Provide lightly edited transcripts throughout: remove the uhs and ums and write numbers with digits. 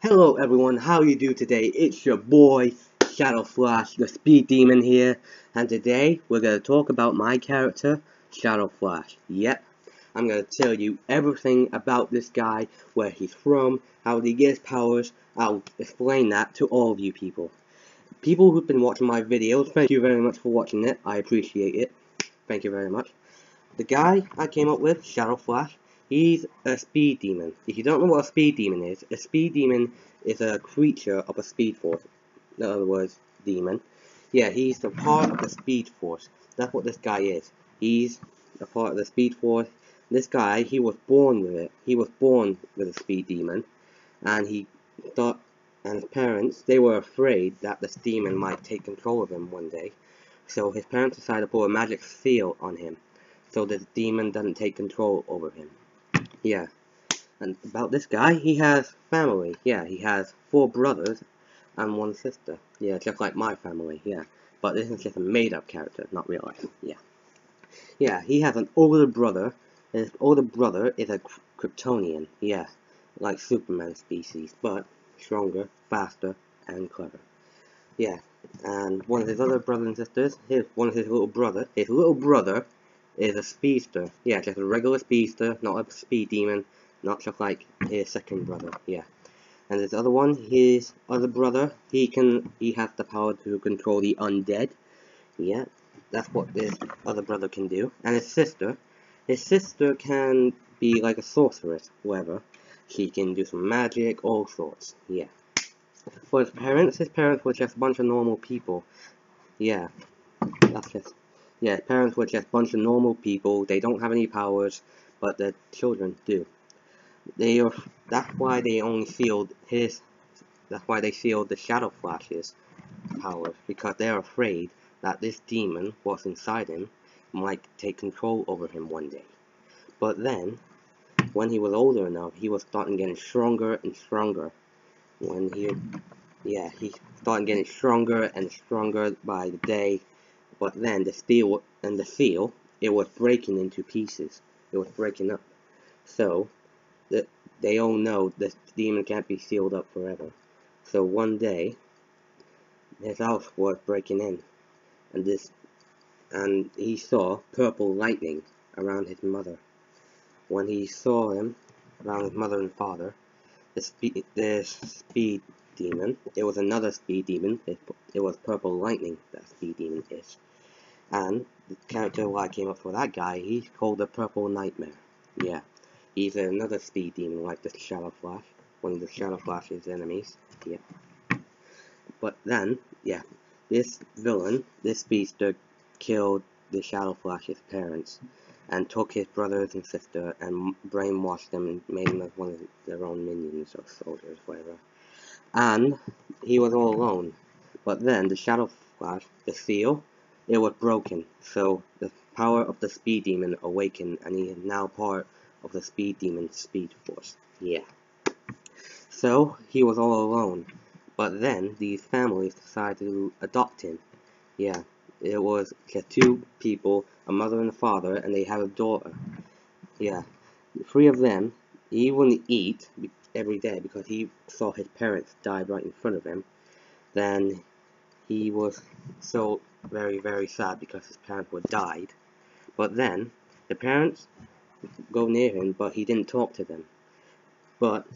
Hello everyone, how you do today? It's your boy, Shadow Flash, the Speed Demon here, and today we're going to talk about my character, Shadow Flash. Yep, I'm going to tell you everything about this guy, where he's from, how he gets powers. I'll explain that to all of you people. People who've been watching my videos, thank you very much for watching it, I appreciate it. Thank you very much. The guy I came up with, Shadow Flash, he's a speed demon. If you don't know what a speed demon is, a speed demon is a creature of a speed force. In other words, demon. Yeah, he's a part of the speed force. That's what this guy is. He's a part of the speed force. This guy, he was born with it. He was born with a speed demon, and he thought, and his parents, they were afraid that this demon might take control of him one day. So his parents decided to put a magic seal on him, so the demon doesn't take control over him. Yeah. And about this guy, he has family. Yeah, he has 4 brothers and 1 sister. Yeah, just like my family. Yeah. But this is just a made-up character, not real life. Yeah. Yeah, he has an older brother. And his older brother is a Kryptonian. Yeah. Like Superman species, but stronger, faster, and clever. Yeah. And one of his other brothers and sisters, one of his little brother is a speedster. Yeah, just a regular speedster, not a speed demon, not just like his second brother. Yeah. And his other one, his other brother, he has the power to control the undead. Yeah, that's what his other brother can do. And his sister can be like a sorceress, whatever. She can do some magic, all sorts. Yeah. For his parents were just a bunch of normal people. Yeah, that's just, yeah, his parents were just a bunch of normal people. They don't have any powers, but their children do. They are, that's why they only sealed that's why they sealed the Shadow Flash's powers, because they're afraid that this demon, what's inside him, might take control over him one day. But then, when he was older enough, he was starting getting stronger and stronger. When he started getting stronger and stronger by the day. But then the seal, it was breaking into pieces. It was breaking up. So the, they all know this demon can't be sealed up forever. So one day, his house was breaking in, and he saw purple lightning around his mother. When he saw him around his mother and father, the speed demon, it was another speed demon. It was purple lightning that speed demon is. And the character who I came up for that guy, he's called the Purple Nightmare. Yeah. He's another speed demon like the Shadow Flash. One of the Shadow Flash's enemies. Yeah. But then, yeah, this villain, this speedster, killed the Shadow Flash's parents and took his brothers and sister and brainwashed them and made them as one of their own minions or soldiers, whatever. And he was all alone. But then the Shadow Flash, the seal, it was broken. So the power of the Speed Demon awakened, and he is now part of the Speed Demon's Speed Force. Yeah. So he was all alone. But then these families decided to adopt him. Yeah. It was just 2 people, a mother and a father, and they had a daughter. Yeah. The 3 of them, he wouldn't eat every day because he saw his parents die right in front of him. Then he was so very, very sad because his parents were died. But then the parents go near him, but he didn't talk to them. But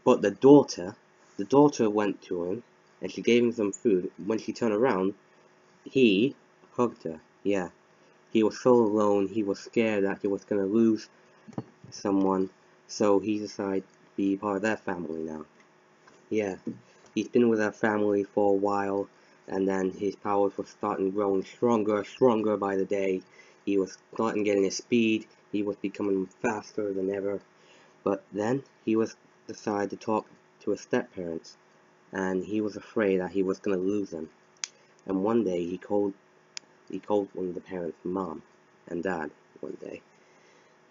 the daughter went to him and she gave him some food. When she turned around, he hugged her. Yeah, he was so alone. He was scared that he was gonna lose someone, so he decided to be part of that family now. Yeah, he's been with that family for a while, and then his powers were starting growing stronger by the day. He was starting getting his speed, he was becoming faster than ever. But then he was decided to talk to his step-parents, and he was afraid that he was going to lose them. And one day he called one of the parents mom and dad one day.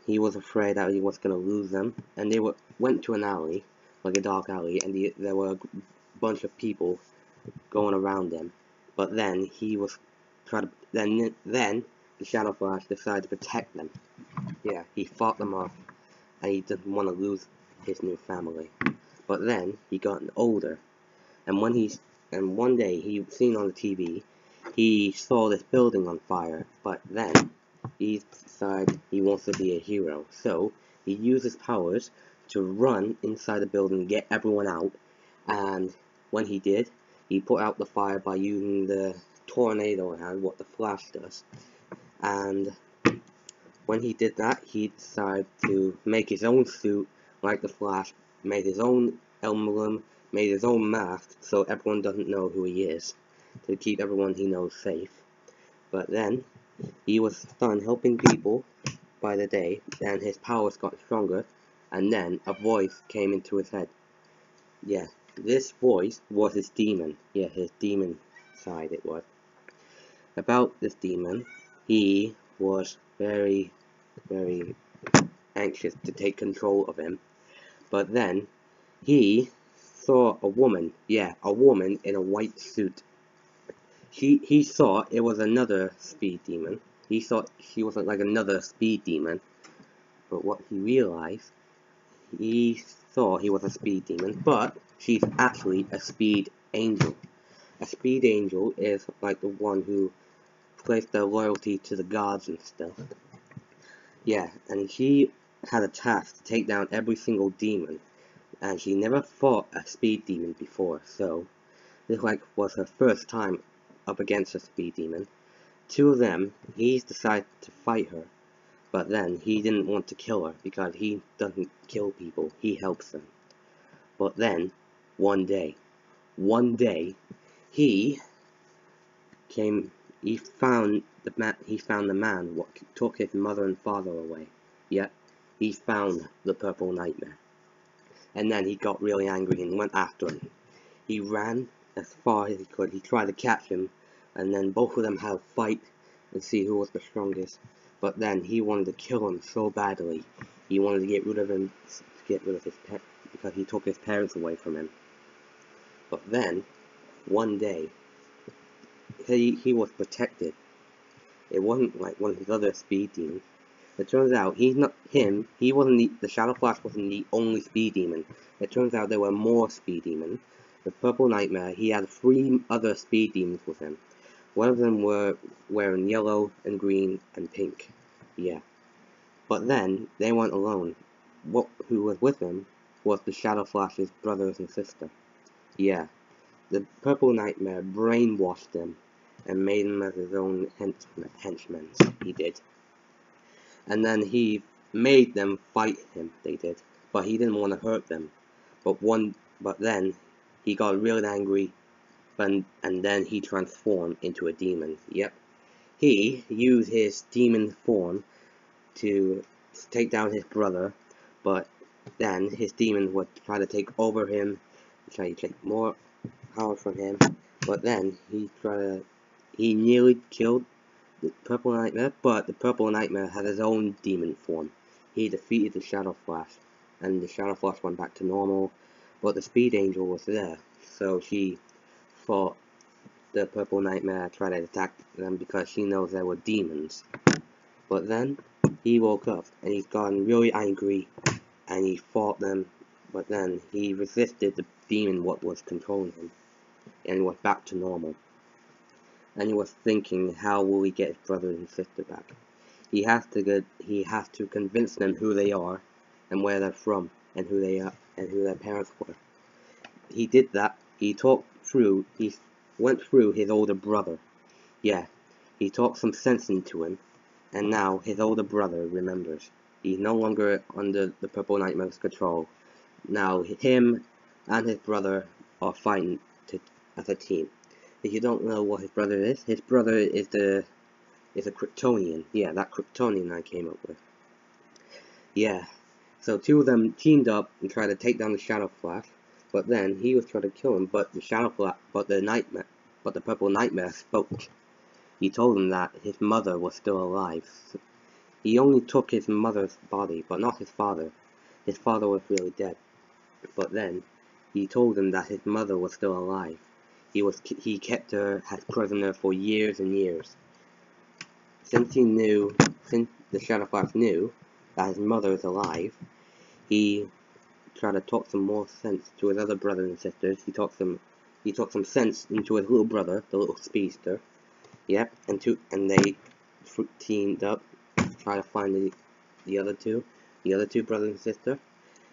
He was afraid that he was going to lose them, and they went to an alley, like a dark alley, and there were a bunch of people going around them. But then he was trying to, then the Shadow Flash decided to protect them. Yeah, he fought them off, and he didn't want to lose his new family. But then he got older, and one day he seen on the TV, he saw this building on fire. But then he decided he wants to be a hero, so he used his powers to run inside the building and get everyone out. And when he did, he put out the fire by using the tornado and what the Flash does. And when he did that, he decided to make his own suit like the Flash, made his own emblem, made his own mask so everyone doesn't know who he is, to keep everyone he knows safe. But then, he was done helping people by the day, and his powers got stronger, and then a voice came into his head. Yeah, this voice was his demon. Yeah, his demon side it was. About this demon, he was very anxious to take control of him. But then he saw a woman, yeah, a woman in a white suit. He saw it was another speed demon. He thought she was like another speed demon. But what he realized, he thought he was a speed demon, but she's actually a speed angel. A speed angel is like the one who placed their loyalty to the gods and stuff. Yeah, and she had a task to take down every single demon, and she never fought a speed demon before, so this was her first time up against a speed demon. Two of them, he decided to fight her, but then he didn't want to kill her because he doesn't kill people, he helps them. But then, one day, he came. He found the man what took his mother and father away. Yet he found the Purple Nightmare, and then he got really angry and went after him. He ran as far as he could. He tried to catch him, and then both of them had a fight and see who was the strongest. But then he wanted to kill him so badly. He wanted to get rid of him, his pet, because he took his parents away from him. But then, one day, he was protected. It wasn't like one of his other speed demons. It turns out he wasn't the Shadow Flash wasn't the only speed demon. It turns out there were more speed demons. The Purple Nightmare, he had 3 other speed demons with him. One of them were wearing yellow and green and pink. Yeah. But then, they weren't alone. Who was with him was the Shadow Flash's brothers and sister. Yeah. The Purple Nightmare brainwashed them and made them as his own henchmen. He did. And then he made them fight him, they did. But he didn't want to hurt them. But then he got really angry, and then he transformed into a demon. Yep. He used his demon form to take down his brother, but then his demon would try to take over him, try to take more power from him. But then he nearly killed the Purple Nightmare, but the Purple Nightmare had his own demon form. He defeated the Shadow Flash, and the Shadow Flash went back to normal, but the Speed Angel was there, so she fought the Purple Nightmare, tried to attack them because she knows they were demons. But then, he woke up, and he's gotten really angry, and he fought them, but then he resisted the demon what was controlling him, and he was back to normal. And he was thinking, how will he get his brother and sister back? He has to convince them who they are, and where they're from, and who they are, and who their parents were. He did that. He went through his older brother. Yeah, he talked some sense into him, and now his older brother remembers. He's no longer under the Purple Nightmare's control. Now him and his brother are fighting as a team. If you don't know what his brother is a Kryptonian. Yeah, that Kryptonian I came up with. Yeah. So 2 of them teamed up and tried to take down the Shadow Flash, but then he was trying to kill him, but the Purple Nightmare spoke. He told him that his mother was still alive. He only took his mother's body, but not his father. His father was really dead. But then, he told him that his mother was still alive. He kept her as prisoner for years and years. Since the Shadow Flash knew that his mother is alive, he try to talk some more sense to his other brothers and sisters. He talked some sense into his little brother, the little speedster. Yep, and they teamed up to try to find the other two brothers and sisters.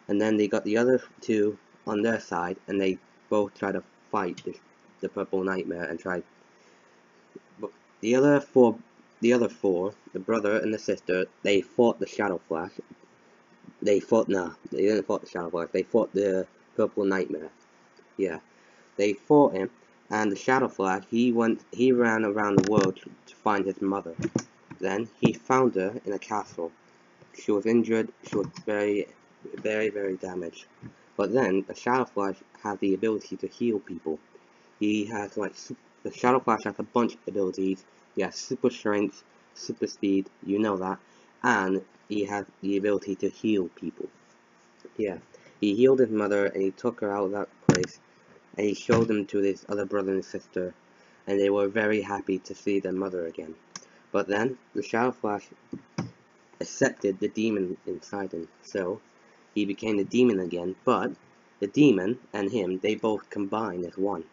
And then they got the other two on their side, and they both try to fight the Purple Nightmare and try. But the other four, the brother and the sister, they fought the Shadow Flash. They didn't fight the Shadow Flash. They fought the Purple Nightmare. Yeah, they fought him, and the Shadow Flash, he ran around the world to find his mother. Then he found her in a castle. She was injured. She was very, very, very damaged. But then the Shadow Flash has the ability to heal people. He has the Shadow Flash has a bunch of abilities. He has super strength, super speed, you know that, and he has the ability to heal people. Yeah, he healed his mother and he took her out of that place, and he showed them to his other brother and sister, and they were very happy to see their mother again. But then the Shadow Flash accepted the demon inside him, so he became the demon again. But the demon and him, they both combined as one,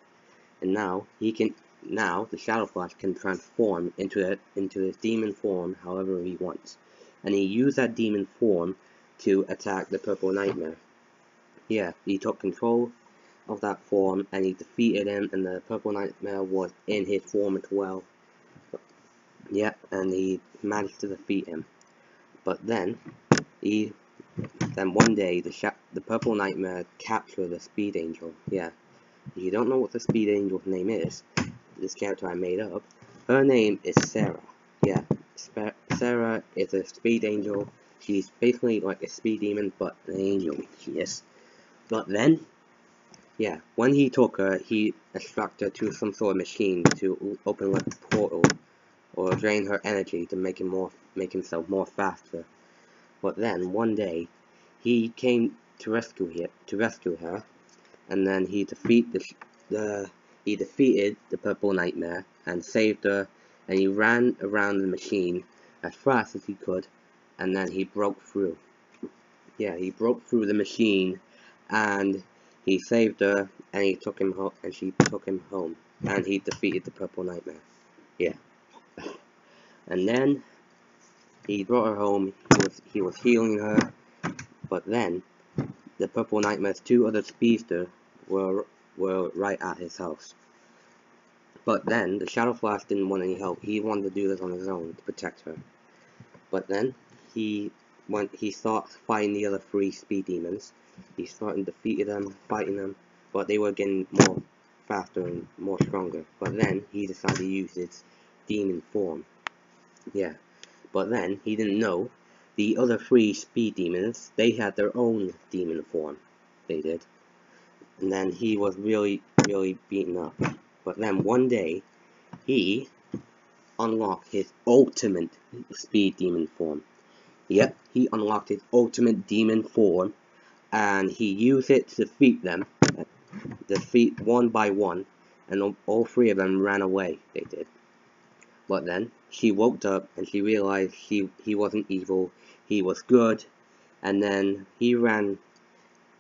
and now the Shadow Flash can transform into his demon form however he wants, and he used that demon form to attack the Purple Nightmare. Yeah, he took control of that form and he defeated him, and the Purple Nightmare was in his form as well. Yeah, and he managed to defeat him. But then one day the Purple Nightmare captured the Speed Angel. Yeah, if you don't know what the Speed Angel's name is, this character I made up, her name is Sarah. Yeah, Sarah is a Speed Angel. She's basically like a speed demon, but an angel, she is. But then, yeah, when he took her, he extracted her to some sort of machine to open like a portal, or drain her energy to make himself more faster. But then, one day, he came to rescue her, and then he defeated the Purple Nightmare and saved her, and he ran around the machine as fast as he could, and then he broke through. Yeah, he broke through the machine, and he saved her, and she took him home, and he defeated the Purple Nightmare. Yeah, and then he brought her home. He was healing her, but then the Purple Nightmare's two other speedsters were right at his house. But then the Shadow Flash didn't want any help. He wanted to do this on his own to protect her. But then he started fighting the other three speed demons. He started defeating them, fighting them, but they were getting more faster and more stronger. But then he decided to use his demon form. Yeah. But then he didn't know the other three speed demons, they had their own demon form. They did. And then he was really, really beaten up. But then one day, he unlocked his ultimate speed demon form. Yep, he unlocked his ultimate demon form, and he used it to defeat one by one, and all three of them ran away, they did. But then, she woke up, and she realized he wasn't evil, he was good, and then he ran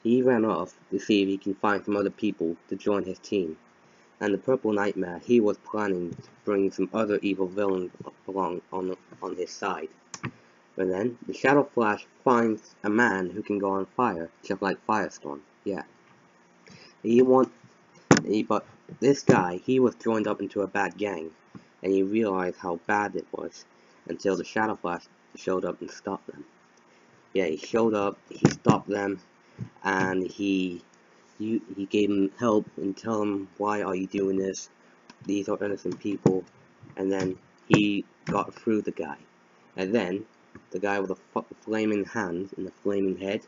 off to see if he can find some other people to join his team. And the Purple Nightmare, he was planning to bring some other evil villains along on his side. But then, the Shadow Flash finds a man who can go on fire, just like Firestorm. Yeah. But this guy, he was joined up into a bad gang, and he realized how bad it was, until the Shadow Flash showed up and stopped them. Yeah, he showed up, he stopped them, and he gave him help and tell him, why are you doing this? These are innocent people. And then he got through the guy. And then the guy with the flaming hands and the flaming head,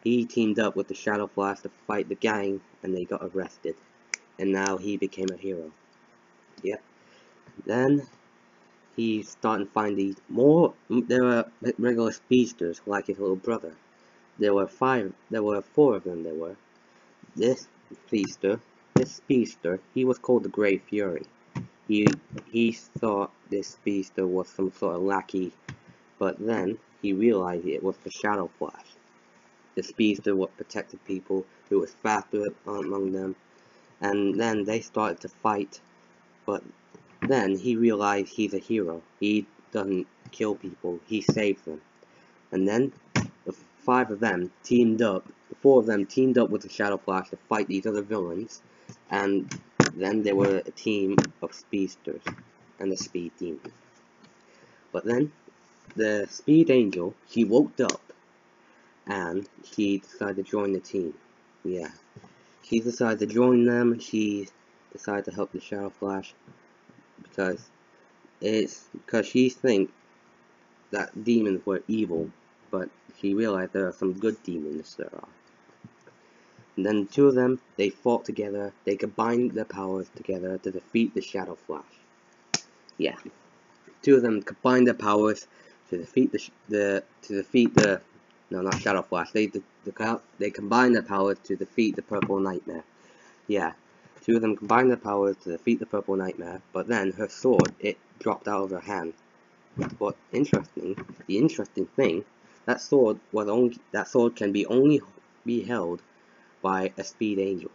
he teamed up with the Shadow Flash to fight the gang, and they got arrested. And now he became a hero. Yep. Then he started finding more. There were regular speedsters like his little brother. There were four of them. This speedster, he was called the Grey Fury. He thought this speedster was some sort of lackey, but then he realized it was the Shadow Flash. the speedster what protected people, who was faster among them, and then they started to fight, but then he realized he's a hero. He doesn't kill people, he saves them. And then the four of them teamed up with the Shadow Flash to fight these other villains, and then they were a team of speedsters and the Speed Demon. But then the Speed Angel, she woke up and she decided to join the team. Yeah, she decided to join them. She decided to help the Shadow Flash because she thinks that demons were evil, but she realized there are some good demons there are. And then the two of them, they fought together. They combined their powers together to defeat the Shadow Flash. Yeah, two of them combined their powers to defeat no, not Shadow Flash. They combined their powers to defeat the Purple Nightmare. Yeah, two of them combined their powers to defeat the Purple Nightmare. But then her sword, it dropped out of her hand. But the interesting thing, that sword can only be held by a Speed Angel,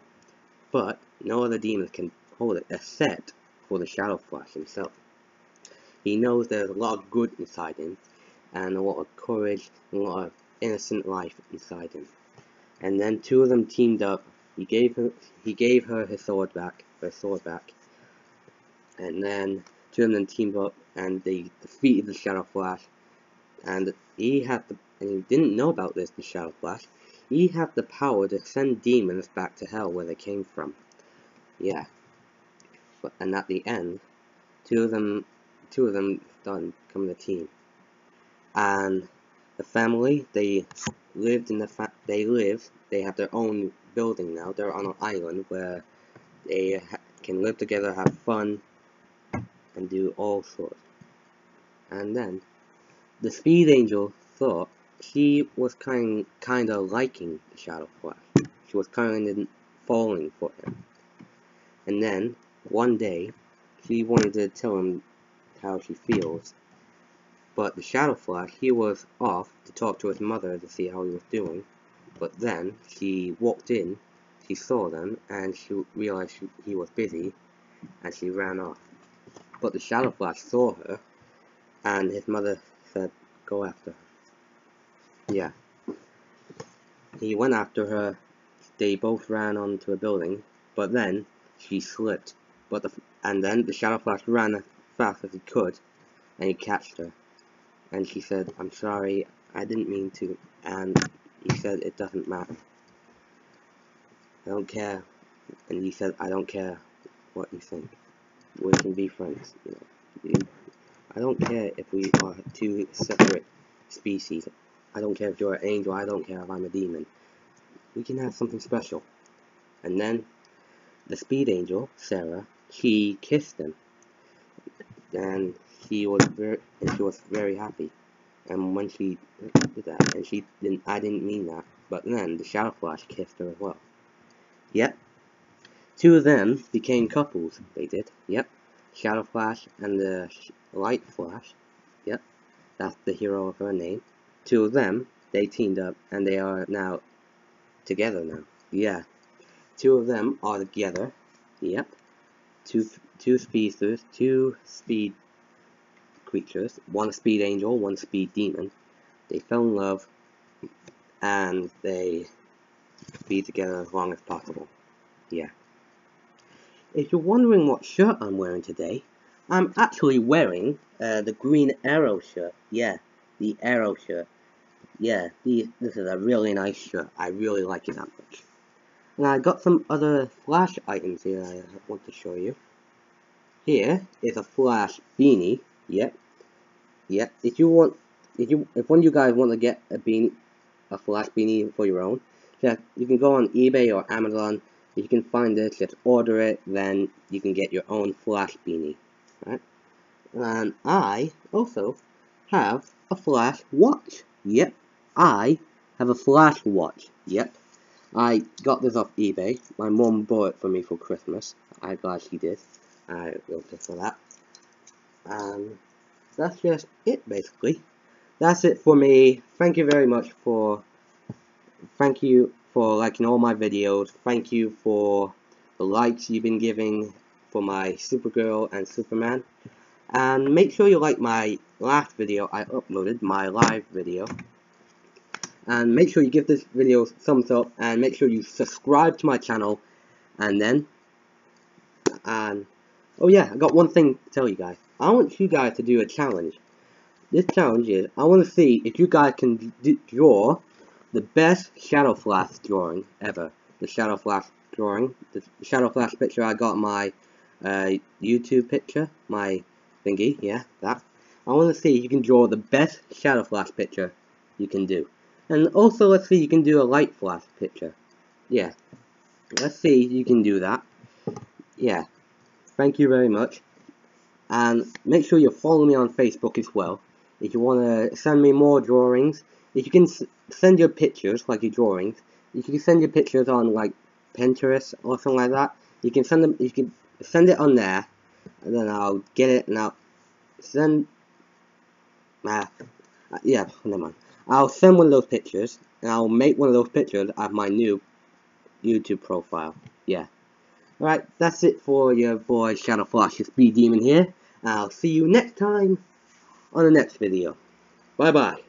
but no other demons can hold it except for the Shadow Flash himself. He knows there's a lot of good inside him, and a lot of courage, and a lot of innocent life inside him. And then two of them teamed up. He gave her her sword back, and then two of them teamed up and they defeated the Shadow Flash. And he didn't know about this, the Shadow Flash. He had the power to send demons back to hell where they came from. Yeah. And at the end, two of them done become the team. And the family, they have their own building now. They're on an island where they can live together, have fun, and do all sorts. And then the Speed Angel thought she was kind of liking the Shadow Flash. She was kind of falling for him. And then one day, she wanted to tell him how she feels. But the Shadow Flash, he was off to talk to his mother to see how he was doing. But then she walked in, she saw them, and she realized he was busy, and she ran off. But the Shadow Flash saw her, and his mother said, "Go after her." Yeah. He went after her. They both ran onto a building, but then she slipped. And then the Shadow Flash ran as fast as he could, and he catched her. And she said, "I'm sorry, I didn't mean to." And he said, "It doesn't matter. I don't care." And he said, "I don't care what you think. We can be friends. I don't care if we are two separate species. I don't care if you're an angel. I don't care if I'm a demon. We can have something special." And then the Speed Angel, Sarah, she kissed him, and she was very happy. And when she did that, and I didn't mean that, but then the Shadow Flash kissed her as well. Yep, two of them became couples. They did. Yep, Shadow Flash and the Light Flash. Yep, that's the hero of her name. Two of them, they teamed up, and they are now together now. Yeah, two of them are together. Yep, two speedsters, two speed creatures, one Speed Angel, one Speed Demon. They fell in love, and they be together as long as possible. Yeah. If you're wondering what shirt I'm wearing today, I'm actually wearing the Green Arrow shirt. Yeah, the Arrow shirt. Yeah, this is a really nice shirt. I really like it that much. And I got some other Flash items here I want to show you. Here is a Flash beanie. Yep. If one of you guys want to get a Flash beanie for your own, you can go on eBay or Amazon. If you can find this, just order it, then you can get your own Flash beanie. Right? And I also have a Flash watch. Yep, I have a Flash watch. Yep, I got this off eBay. My mom bought it for me for Christmas. I'm glad she did. I wrote this for that. That's just it, basically. That's it for me. Thank you very much for thank you for liking all my videos. Thank you for the likes you've been giving for my Supergirl and Superman. And make sure you like my last video I uploaded, my live video. And make sure you give this video a thumbs up, and make sure you subscribe to my channel. Oh yeah, I got one thing to tell you guys. I want you guys to do a challenge. This challenge is, I want to see if you guys can draw the best Shadow Flash drawing ever. The Shadow Flash drawing, the Shadow Flash picture I got in my YouTube picture, my thingy, yeah, that. I want to see if you can draw the best Shadow Flash picture you can do. And also, let's see if you can do a Light Flash picture. Yeah, let's see if you can do that. Yeah, thank you very much. And make sure you follow me on Facebook as well. If you want to send me more drawings, if you can send your pictures, like your drawings, if you can send your pictures on like Pinterest or something like that, you can send them. You can send it on there, and then I'll get it and I'll send. Yeah, never mind. I'll send one of those pictures, and I'll make one of those pictures of my new YouTube profile. Yeah. Alright, that's it for your boy Shadow Flash, the Speed Demon here. I'll see you next time on the next video. Bye bye.